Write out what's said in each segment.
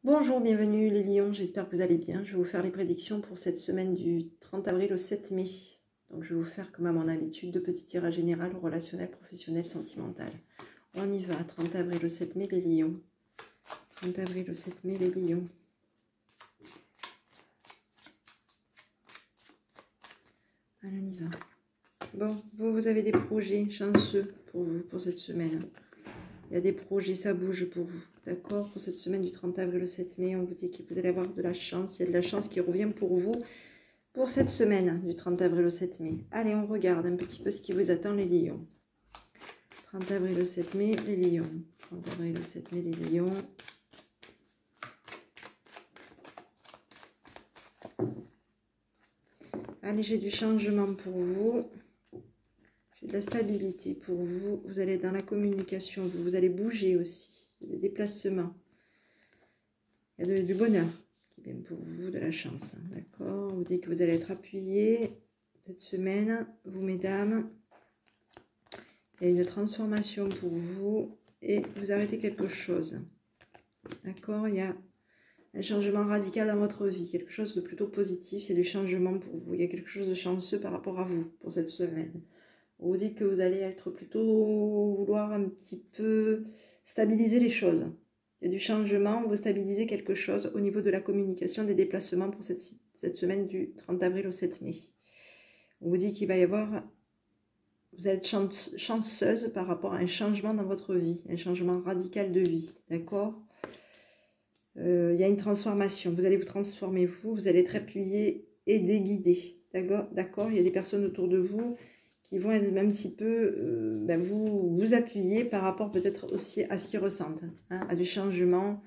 Bonjour, bienvenue les lions, j'espère que vous allez bien. Je vais vous faire les prédictions pour cette semaine du 30 avril au 7 mai. Donc je vais vous faire comme à mon habitude de petits tirages général, relationnel, professionnel, sentimental. On y va, 30 avril au 7 mai les lions. 30 avril au 7 mai les lions. Allez, on y va. Bon, vous avez des projets chanceux pour vous, pour cette semaine. Il y a des projets, ça bouge pour vous, d'accord? Pour cette semaine du 30 avril au 7 mai, on vous dit que vous allez avoir de la chance. Il y a de la chance qui revient pour vous pour cette semaine du 30 avril au 7 mai. Allez, on regarde un petit peu ce qui vous attend, les lions. 30 avril au 7 mai, les lions. 30 avril au 7 mai, les lions. Allez, j'ai du changement pour vous. J'ai de la stabilité pour vous. Vous allez être dans la communication. Vous allez bouger aussi. Il y a des déplacements. Il y a du bonheur qui vient pour vous, de la chance. Hein, d'accord? Vous dites que vous allez être appuyé cette semaine, vous mesdames. Il y a une transformation pour vous et vous arrêtez quelque chose. D'accord? Il y a un changement radical dans votre vie. Quelque chose de plutôt positif. Il y a du changement pour vous. Il y a quelque chose de chanceux par rapport à vous pour cette semaine. On vous dit que vous allez être plutôt vouloir un petit peu stabiliser les choses. Il y a du changement, vous stabilisez quelque chose au niveau de la communication, des déplacements pour cette semaine du 30 avril au 7 mai. On vous dit qu'il va y avoir, vous allez être chanceuse par rapport à un changement dans votre vie, un changement radical de vie, d'accord? Il y a une transformation, vous allez vous transformer vous allez être appuyé et guidé, d'accord? Il y a des personnes autour de vous qui vont être un petit peu, vous appuyer par rapport peut-être aussi à ce qu'ils ressentent, hein, à du changement.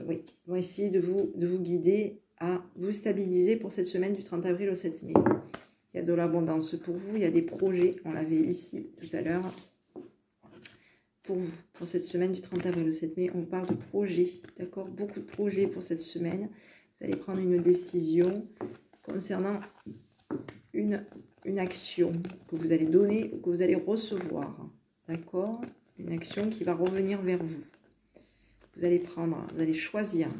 Oui, ils vont essayer de vous guider à vous stabiliser pour cette semaine du 30 avril au 7 mai. Il y a de l'abondance pour vous, il y a des projets, on l'avait ici tout à l'heure. Pour vous, pour cette semaine du 30 avril au 7 mai, on parle de projets, d'accord? Beaucoup de projets pour cette semaine. Vous allez prendre une décision concernant une action que vous allez donner ou que vous allez recevoir, d'accord? Une action qui va revenir vers vous. Vous allez prendre, vous allez choisir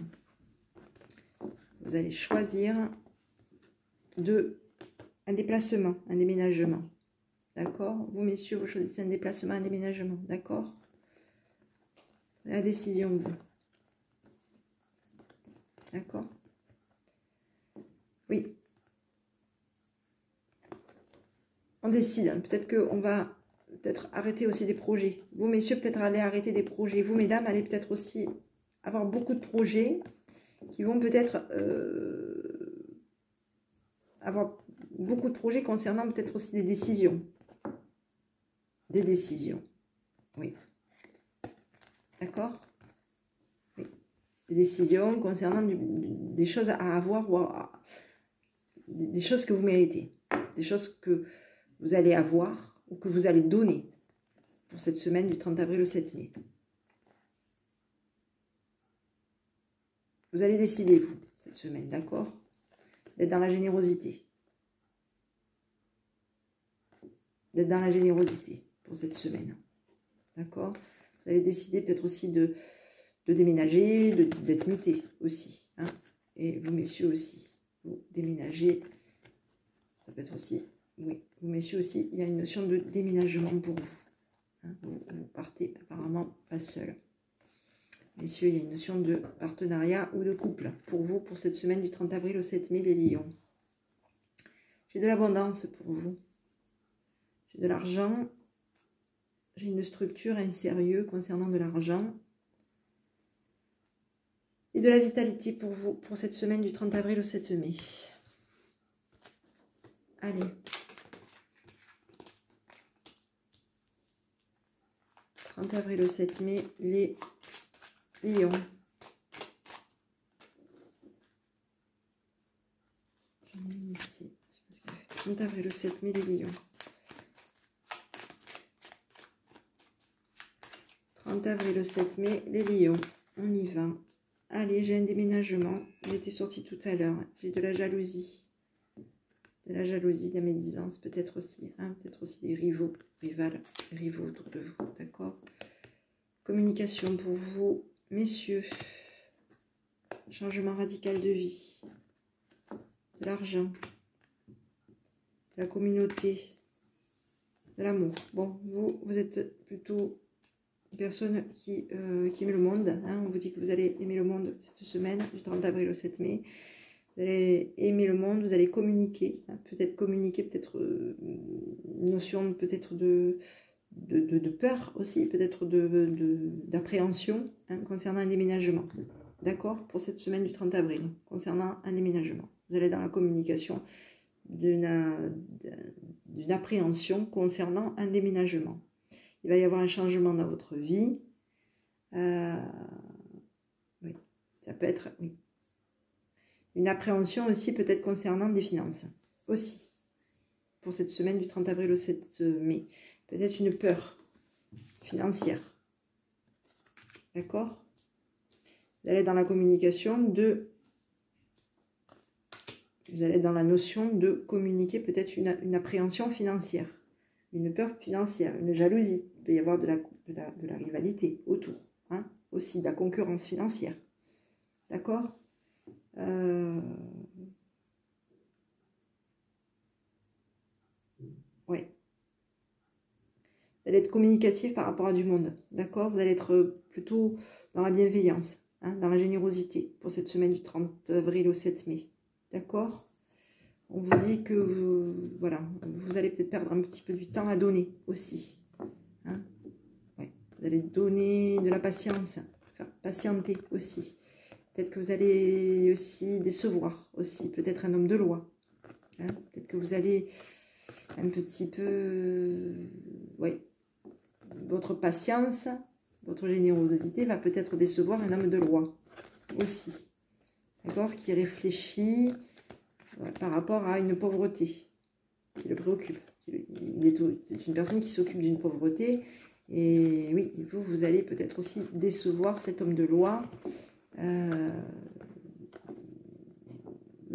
un déplacement, un déménagement, d'accord? Vous, messieurs, vous choisissez un déplacement, un déménagement, d'accord? La décision, vous. D'accord? Oui. On décide. Peut-être qu'on va arrêter aussi des projets. Vous, messieurs, peut-être aller arrêter des projets. Vous, mesdames, allez peut-être aussi avoir beaucoup de projets qui vont peut-être avoir beaucoup de projets concernant peut-être aussi des décisions. Des décisions. Oui. D'accord? Oui. Des décisions concernant des choses à avoir ou des choses que vous méritez. Des choses que vous allez avoir ou que vous allez donner pour cette semaine du 30 avril au 7 mai. Vous allez décider, vous, cette semaine, d'accord? D'être dans la générosité. D'être dans la générosité pour cette semaine. D'accord? Vous allez décider peut-être aussi de déménager, d'être muté aussi. Hein? Et vous, messieurs, aussi. Vous déménagez. Ça peut être aussi... Oui, vous, messieurs, aussi, il y a une notion de déménagement pour vous. Hein? Vous partez apparemment pas seul. Messieurs, il y a une notion de partenariat ou de couple pour vous, pour cette semaine du 30 avril au 7 mai, les lions. J'ai de l'abondance pour vous. J'ai de l'argent. J'ai une structure, un sérieux concernant de l'argent. Et de la vitalité pour vous, pour cette semaine du 30 avril au 7 mai. Allez. « 30 avril au 7 mai, les lions. » 30 avril au 7 mai, les lions. 30 avril au 7 mai, les lions. On y va. Allez, j'ai un déménagement. Il était sorti tout à l'heure. J'ai de la jalousie. De la jalousie, de la médisance, peut-être aussi. Hein, peut-être aussi des rivaux autour de vous. D'accord? Communication pour vous, messieurs. changement radical de vie, de l'argent, de la communauté, de l'amour. Bon, vous êtes plutôt une personne qui aime le monde. Hein. On vous dit que vous allez aimer le monde cette semaine, du 30 avril au 7 mai. Vous allez aimer le monde, vous allez communiquer. Hein. Peut-être communiquer, peut-être une notion peut-être de peur aussi, peut-être d'appréhension hein, concernant un déménagement. D'accord? Pour cette semaine du 30 avril, concernant un déménagement. Vous allez dans la communication d'une appréhension concernant un déménagement. Il va y avoir un changement dans votre vie. Oui, ça peut être oui. Une appréhension aussi peut-être concernant des finances. Aussi, pour cette semaine du 30 avril au 7 mai. Peut-être une peur financière. D'accord? Vous allez dans la communication vous allez dans la notion de communiquer peut-être une appréhension financière, une peur financière, une jalousie. Il peut y avoir de la rivalité autour, hein, aussi de la concurrence financière. D'accord? Ouais. Vous allez être communicatif par rapport à du monde. D'accord? Vous allez être plutôt dans la bienveillance, hein, dans la générosité pour cette semaine du 30 avril au 7 mai. D'accord? On vous dit que voilà, vous allez peut-être perdre un petit peu du temps à donner aussi. Hein? Ouais. Vous allez donner de la patience, faire patienter aussi. Peut-être que vous allez aussi décevoir aussi, peut-être un homme de loi. Hein? Peut-être que vous allez un petit peu... ouais. Votre patience, votre générosité va peut-être décevoir un homme de loi aussi. D'accord? Qui réfléchit par rapport à une pauvreté qui le préoccupe. C'est une personne qui s'occupe d'une pauvreté. Et oui, vous allez peut-être aussi décevoir cet homme de loi. Le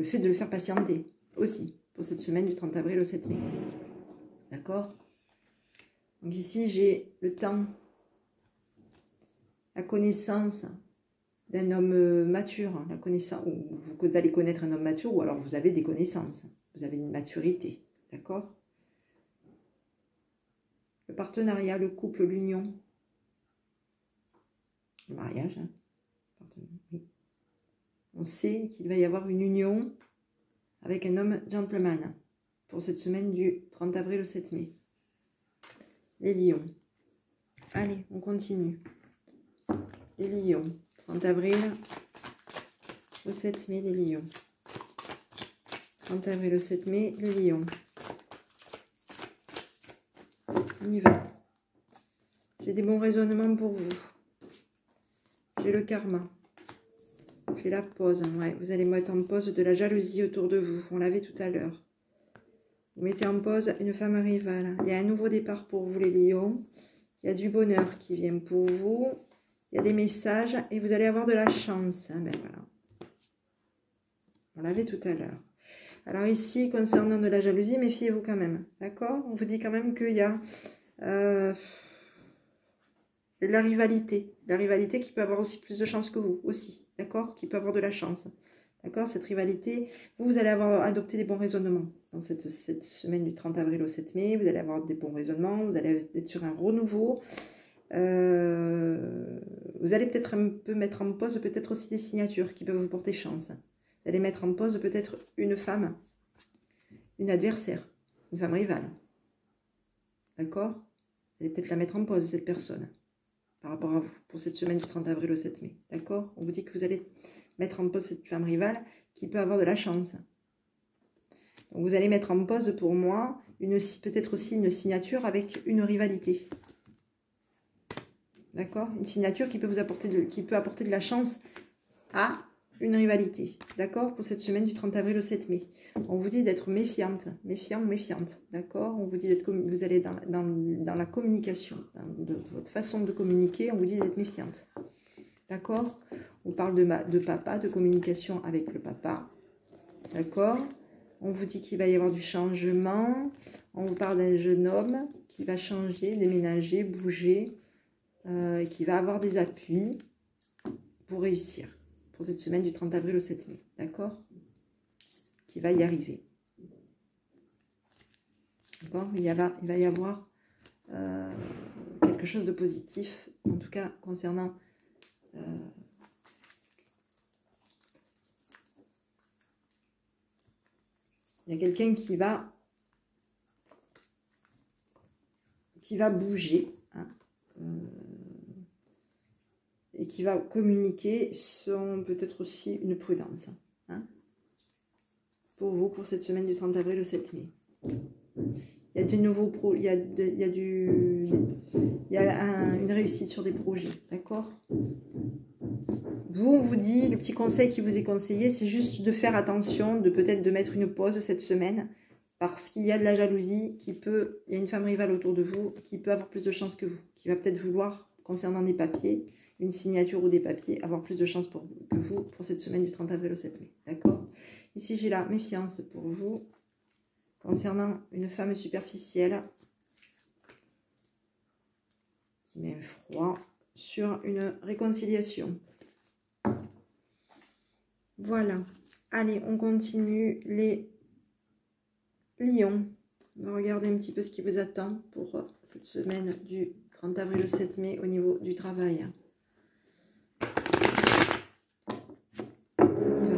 fait de le faire patienter aussi pour cette semaine du 30 avril au 7 mai. D'accord? Donc ici, j'ai le temps, la connaissance d'un homme mature, la connaissance, ou vous allez connaître un homme mature, ou alors vous avez des connaissances, vous avez une maturité, d'accord? Le partenariat, le couple, l'union, le mariage, hein. Oui. On sait qu'il va y avoir une union avec un homme gentleman pour cette semaine du 30 avril au 7 mai. Les lions. Allez, on continue. Les lions. 30 avril au 7 mai, les lions. 30 avril au 7 mai, les lions. On y va. J'ai des bons raisonnements pour vous. J'ai le karma. J'ai la pause. Ouais, vous allez mettre en pause de la jalousie autour de vous. On l'avait tout à l'heure. Vous mettez en pause une femme rivale. Il y a un nouveau départ pour vous, les lions. Il y a du bonheur qui vient pour vous. Il y a des messages et vous allez avoir de la chance. Ben voilà. On l'avait tout à l'heure. Alors ici, concernant de la jalousie, méfiez-vous quand même. D'accord? On vous dit quand même qu'il y a de la rivalité. La rivalité qui peut avoir aussi plus de chance que vous, aussi. D'accord? Qui peut avoir de la chance. D'accord? Cette rivalité, vous allez avoir adopté des bons raisonnements. Dans cette semaine du 30 avril au 7 mai, vous allez avoir des bons raisonnements. Vous allez être sur un renouveau. Vous allez peut-être un peu mettre en pause peut-être aussi des signatures qui peuvent vous porter chance. Vous allez mettre en pause peut-être une femme, une adversaire, une femme rivale. D'accord? Vous allez peut-être la mettre en pause, cette personne, par rapport à vous, pour cette semaine du 30 avril au 7 mai. D'accord? On vous dit que vous allez mettre en pause cette femme rivale qui peut avoir de la chance. Donc vous allez mettre en pause pour moi peut-être aussi une signature avec une rivalité. D'accord? Une signature qui peut vous apporter apporter de la chance à une rivalité. D'accord? Pour cette semaine du 30 avril au 7 mai. On vous dit d'être méfiante, méfiant ou méfiante. D'accord? On vous dit d'être vous allez dans la communication, dans votre façon de communiquer, on vous dit d'être méfiante. D'accord? On parle de papa, de communication avec le papa. D'accord? On vous dit qu'il va y avoir du changement. On vous parle d'un jeune homme qui va changer, déménager, bouger, qui va avoir des appuis pour réussir pour cette semaine du 30 avril au 7 mai. D'accord? Qui va y arriver. D'accord? Il va y avoir quelque chose de positif, en tout cas concernant il y a quelqu'un qui va bouger, hein, et qui va communiquer sans peut-être aussi une prudence, hein, pour vous, pour cette semaine du 30 avril au 7 mai. Il y a du nouveau il y a une réussite sur des projets, d'accord? Vous, on vous dit, le petit conseil qui vous est conseillé, c'est juste de faire attention, de peut-être de mettre une pause cette semaine, parce qu'il y a de la jalousie il y a une femme rivale autour de vous qui peut avoir plus de chance que vous, qui va peut-être vouloir, concernant des papiers, une signature ou des papiers, avoir plus de chance que vous pour cette semaine du 30 avril au 7 mai, d'accord? Ici, j'ai la méfiance pour vous, concernant une femme superficielle qui met un froid sur une réconciliation. Voilà. Allez, on continue les lions. On va regarder un petit peu ce qui vous attend pour cette semaine du 30 avril au 7 mai au niveau du travail. On y va.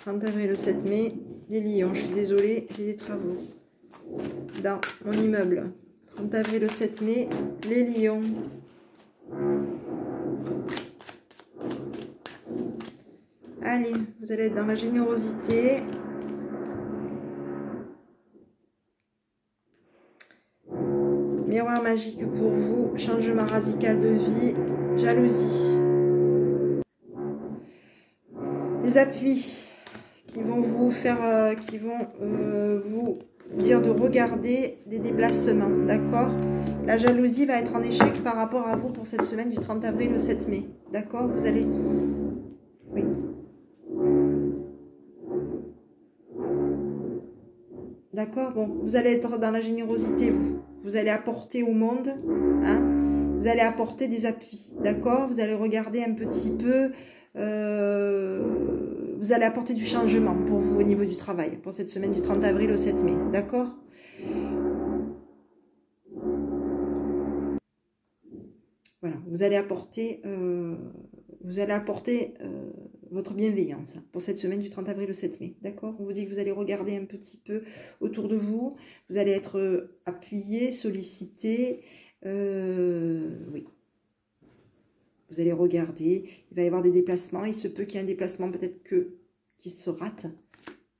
30 avril au 7 mai, les lions. Je suis désolée, j'ai des travaux dans mon immeuble. 30 avril au 7 mai, les lions. Allez, vous allez être dans la générosité. Miroir magique pour vous, changement radical de vie, jalousie. Les appuis qui vont vous faire, vous dire de regarder des déplacements, d'accord? La jalousie va être en échec par rapport à vous pour cette semaine du 30 avril au 7 mai, d'accord? Vous allez... Oui. D'accord? Bon, vous allez être dans la générosité, vous. Vous allez apporter au monde, hein? Vous allez apporter des appuis, d'accord? Vous allez regarder un petit peu... vous allez apporter du changement pour vous au niveau du travail, pour cette semaine du 30 avril au 7 mai, d'accord? Voilà, vous allez apporter votre bienveillance pour cette semaine du 30 avril au 7 mai, d'accord? On vous dit que vous allez regarder un petit peu autour de vous, vous allez être appuyé, sollicité, oui. Vous allez regarder, il va y avoir des déplacements, il se peut qu'il y ait un déplacement peut-être qui se rate,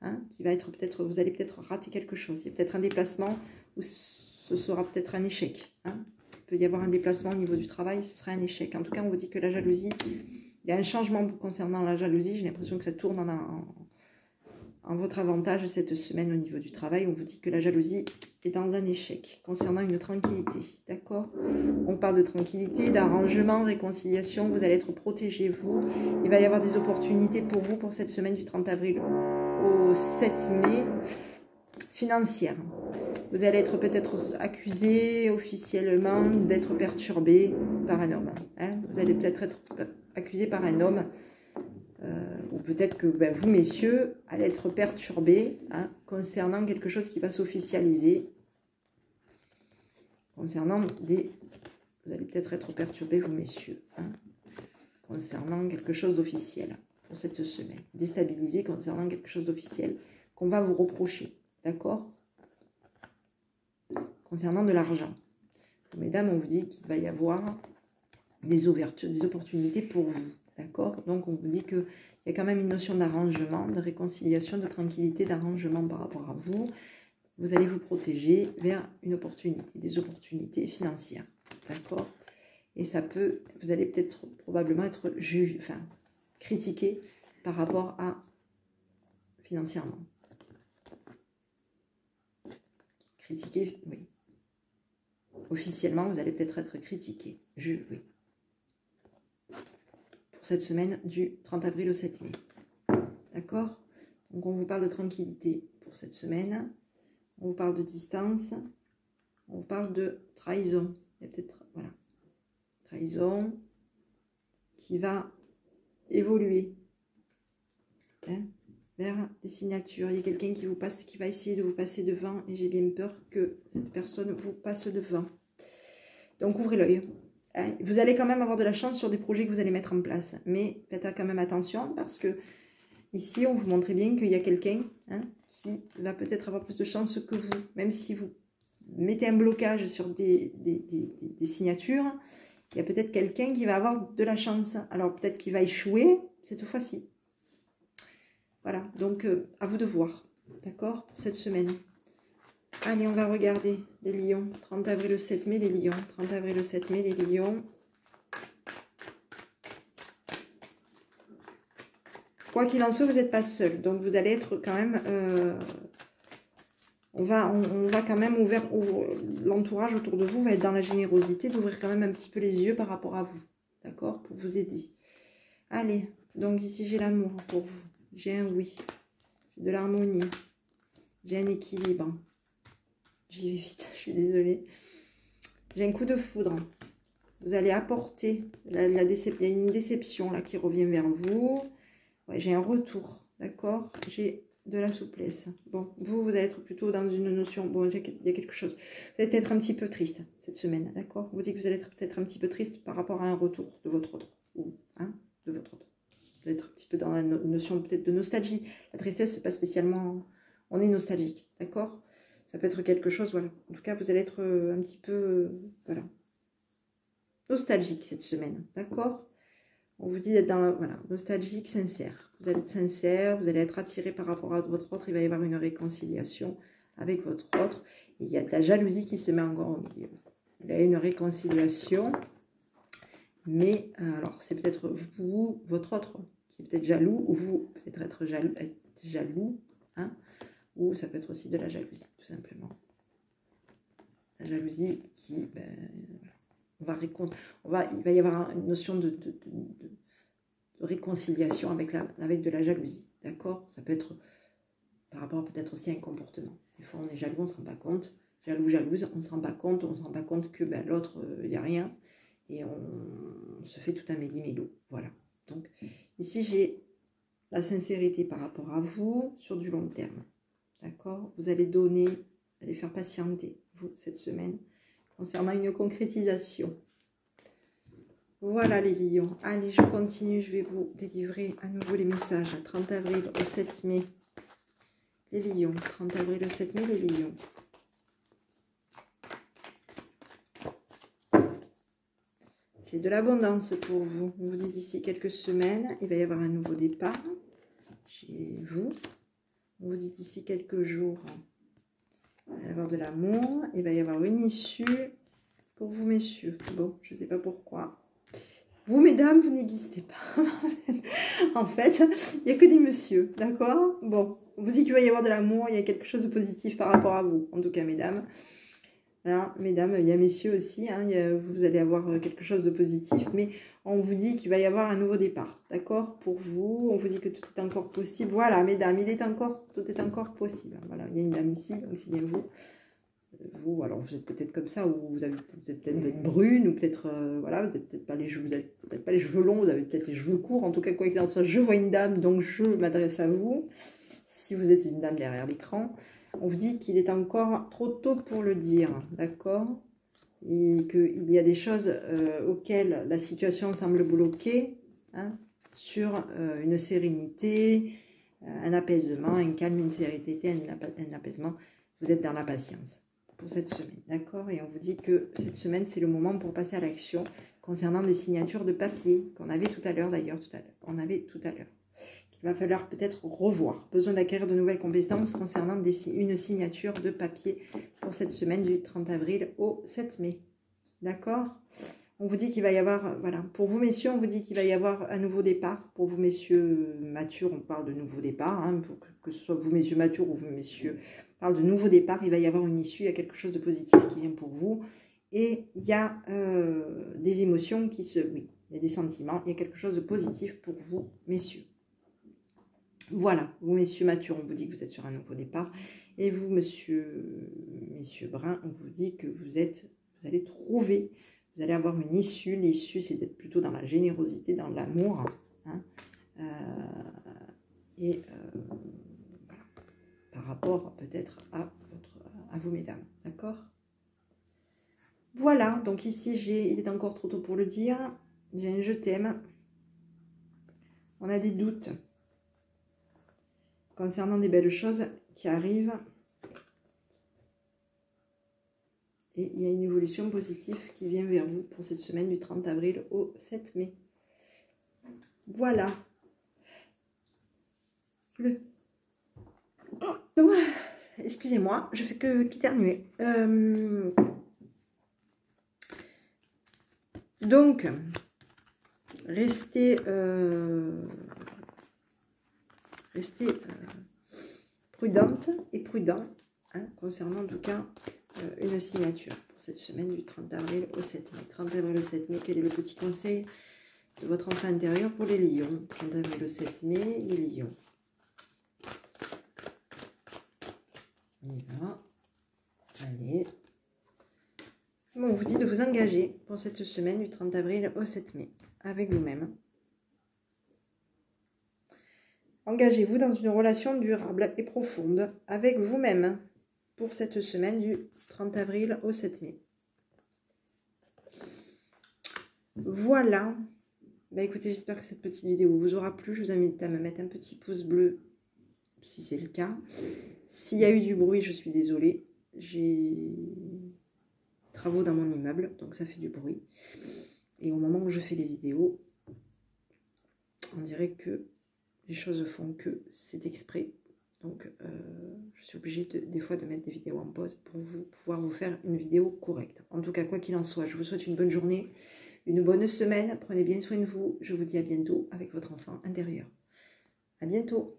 hein, qui va être peut-être, vous allez peut-être rater quelque chose, il y a peut-être un déplacement où ce sera peut-être un échec, hein. Il peut y avoir un déplacement au niveau du travail, ce sera un échec. En tout cas, on vous dit que la jalousie, il y a un changement concernant la jalousie. J'ai l'impression que ça tourne en votre avantage cette semaine au niveau du travail. On vous dit que la jalousie est dans un échec concernant une tranquillité. D'accord? On parle de tranquillité, d'arrangement, réconciliation. Vous allez être protégé, vous. Il va y avoir des opportunités pour vous pour cette semaine du 30 avril au 7 mai financière. Vous allez être peut-être accusé officiellement d'être perturbé par un homme. Hein? Vous allez peut-être être accusé par un homme. Ou peut-être que vous, messieurs, allez être perturbés, hein, concernant quelque chose qui va s'officialiser. Concernant des... Vous allez peut-être être perturbés, vous, messieurs, hein, concernant quelque chose d'officiel pour cette semaine. Déstabilisé concernant quelque chose d'officiel qu'on va vous reprocher. D'accord? Concernant de l'argent. Mesdames, on vous dit qu'il va y avoir des ouvertures, des opportunités pour vous. D'accord? Donc, on vous dit qu'il y a quand même une notion d'arrangement, de réconciliation, de tranquillité, d'arrangement par rapport à vous. Vous allez vous protéger vers une opportunité, des opportunités financières. D'accord? Et ça peut, vous allez peut-être probablement être jugé, enfin, critiqué par rapport à financièrement. Critiqué, oui. Officiellement, vous allez peut-être être critiqué. Oui. Pour cette semaine du 30 avril au 7 mai. D'accord? Donc, on vous parle de tranquillité pour cette semaine. On vous parle de distance. On vous parle de trahison. Il y a peut-être... Voilà. trahison, qui va évoluer hein, vers des signatures. Il y a quelqu'un qui vous passe, qui va essayer de vous passer devant et j'ai bien peur que cette personne vous passe devant. Donc ouvrez l'œil. Hein. Vous allez quand même avoir de la chance sur des projets que vous allez mettre en place, mais faites quand même attention parce que ici on vous montre bien qu'il y a quelqu'un hein, qui va peut-être avoir plus de chance que vous, même si vous mettez un blocage sur des signatures. Il y a peut-être quelqu'un qui va avoir de la chance. Alors peut-être qu'il va échouer cette fois-ci. Voilà, donc à vous de voir, d'accord, pour cette semaine. Allez, on va regarder les lions. 30 avril le 7 mai, les lions. 30 avril le 7 mai, les lions. Quoi qu'il en soit, vous n'êtes pas seul. Donc vous allez être quand même... on va quand même ouvrir... L'entourage autour de vous va être dans la générosité, d'ouvrir quand même un petit peu les yeux par rapport à vous. D'accord, pour vous aider. Allez, donc ici j'ai l'amour pour vous. J'ai un oui. J'ai de l'harmonie. J'ai un équilibre. J'y vais vite, je suis désolée. J'ai un coup de foudre. Vous allez apporter... Il y a une déception là qui revient vers vous. Ouais, j'ai un retour, d'accord. J'ai de la souplesse. Bon, vous allez être plutôt dans une notion... Bon, il y a quelque chose. Vous allez être un petit peu triste cette semaine, d'accord. Vous dites que vous allez être peut-être un petit peu triste par rapport à un retour de votre autre. Ou, hein, de votre autre. Vous allez être un petit peu dans la notion peut-être de nostalgie. La tristesse, c'est pas spécialement... On est nostalgique, d'accord. Ça peut être quelque chose, voilà. En tout cas, vous allez être un petit peu, voilà, nostalgique cette semaine, d'accord. On vous dit d'être dans, voilà, nostalgique, sincère. Vous allez être sincère, vous allez être attiré par rapport à votre autre. Il va y avoir une réconciliation avec votre autre. Il y a de la jalousie qui se met encore au milieu. Il y a une réconciliation, mais alors c'est peut-être vous, votre autre, qui est peut-être jaloux, ou vous peut-être être jaloux, hein. Ou ça peut être aussi de la jalousie, tout simplement. La jalousie qui... il va y avoir une notion de réconciliation avec de la jalousie. D'accord. Ça peut être par rapport peut-être aussi à un comportement. Des fois, on est jaloux, on ne se rend pas compte. Jaloux, jalouse, on ne se rend pas compte. On ne se rend pas compte que l'autre, il n'y a rien. Et on se fait tout un méli-mélo. Voilà. Donc, ici, j'ai la sincérité par rapport à vous sur du long terme. D'accord. Vous allez donner, vous allez faire patienter, vous, cette semaine, concernant une concrétisation. Voilà les lions. Allez, je continue, je vais vous délivrer à nouveau les messages. 30 avril au 7 mai, les lions. 30 avril au 7 mai, les lions. J'ai de l'abondance pour vous. On vous dit d'ici quelques semaines, il va y avoir un nouveau départ chez vous. On vous dit d'ici quelques jours, il va y avoir de l'amour. Il va y avoir une issue pour vous, messieurs. Bon, je ne sais pas pourquoi. Vous, mesdames, vous n'existez pas. En fait, il n'y a que des messieurs, d'accord. Bon, on vous dit qu'il va y avoir de l'amour, il y a quelque chose de positif par rapport à vous. En tout cas, mesdames. Voilà, mesdames, il y a messieurs aussi. Hein, vous allez avoir quelque chose de positif. Mais on vous dit qu'il va y avoir un nouveau départ, d'accord. Pour vous, on vous dit que tout est encore possible. Voilà, mesdames, tout est encore possible. Voilà, il y a une dame ici, donc c'est bien vous. Vous, alors vous êtes peut-être comme ça, ou vous êtes peut-être brune, ou peut-être, voilà, vous n'avez peut-être pas les cheveux, vous avez peut-être pas les cheveux longs, vous avez peut-être les cheveux courts. En tout cas, quoi qu'il en soit, je vois une dame, donc je m'adresse à vous. Si vous êtes une dame derrière l'écran, on vous dit qu'il est encore trop tôt pour le dire, d'accord. Et qu'il y a des choses auxquelles la situation semble bloquer, hein, sur une sérénité, un apaisement, un calme, une sérénité, un apaisement. Vous êtes dans la patience pour cette semaine, d'accord. Et on vous dit que cette semaine, c'est le moment pour passer à l'action concernant des signatures de papier qu'on avait tout à l'heure, d'ailleurs, Il va falloir peut-être revoir. Besoin d'acquérir de nouvelles compétences concernant une signature de papier pour cette semaine du 30 avril au 7 mai. D'accord. On vous dit qu'il va y avoir, voilà, pour vous messieurs, on vous dit qu'il va y avoir un nouveau départ. Pour vous messieurs matures, on parle de nouveau départ. Hein, pour que ce soit vous messieurs matures ou vous messieurs, on parle de nouveau départ. Il va y avoir une issue, il y a quelque chose de positif qui vient pour vous. Et il y a des émotions qui se... Oui, il y a des sentiments, il y a quelque chose de positif pour vous messieurs. Voilà, vous messieurs matures, on vous dit que vous êtes sur un nouveau départ. Et vous, messieurs bruns, on vous dit que vous allez trouver Vous allez avoir une issue. L'issue, c'est d'être plutôt dans la générosité, dans l'amour. Hein, voilà, par rapport peut-être à vous, mesdames. D'accord? Voilà, donc ici, il est encore trop tôt pour le dire. J'ai un je t'aime. On a des doutes concernant des belles choses qui arrivent. Et il y a une évolution positive qui vient vers vous pour cette semaine du 30 avril au 7 mai. Voilà. Excusez-moi, je fais que qu'éternuer. Donc, restez prudente et prudent hein, concernant en tout cas une signature pour cette semaine du 30 avril au 7 mai. 30 avril au 7 mai, quel est le petit conseil de votre enfant intérieur pour les lions? 30 avril au 7 mai, les lions. On y va. Allez. Bon, on vous dit de vous engager pour cette semaine du 30 avril au 7 mai avec vous-même. Engagez-vous dans une relation durable et profonde avec vous-même pour cette semaine du 30 avril au 7 mai. Voilà. Bah écoutez, j'espère que cette petite vidéo vous aura plu. Je vous invite à me mettre un petit pouce bleu si c'est le cas. S'il y a eu du bruit, je suis désolée. J'ai des travaux dans mon immeuble, donc ça fait du bruit. Et au moment où je fais les vidéos, on dirait que les choses font que c'est exprès. Donc, je suis obligée des fois de mettre des vidéos en pause pour pouvoir vous faire une vidéo correcte. En tout cas, quoi qu'il en soit, je vous souhaite une bonne journée, une bonne semaine. Prenez bien soin de vous. Je vous dis à bientôt avec votre enfant intérieur. À bientôt.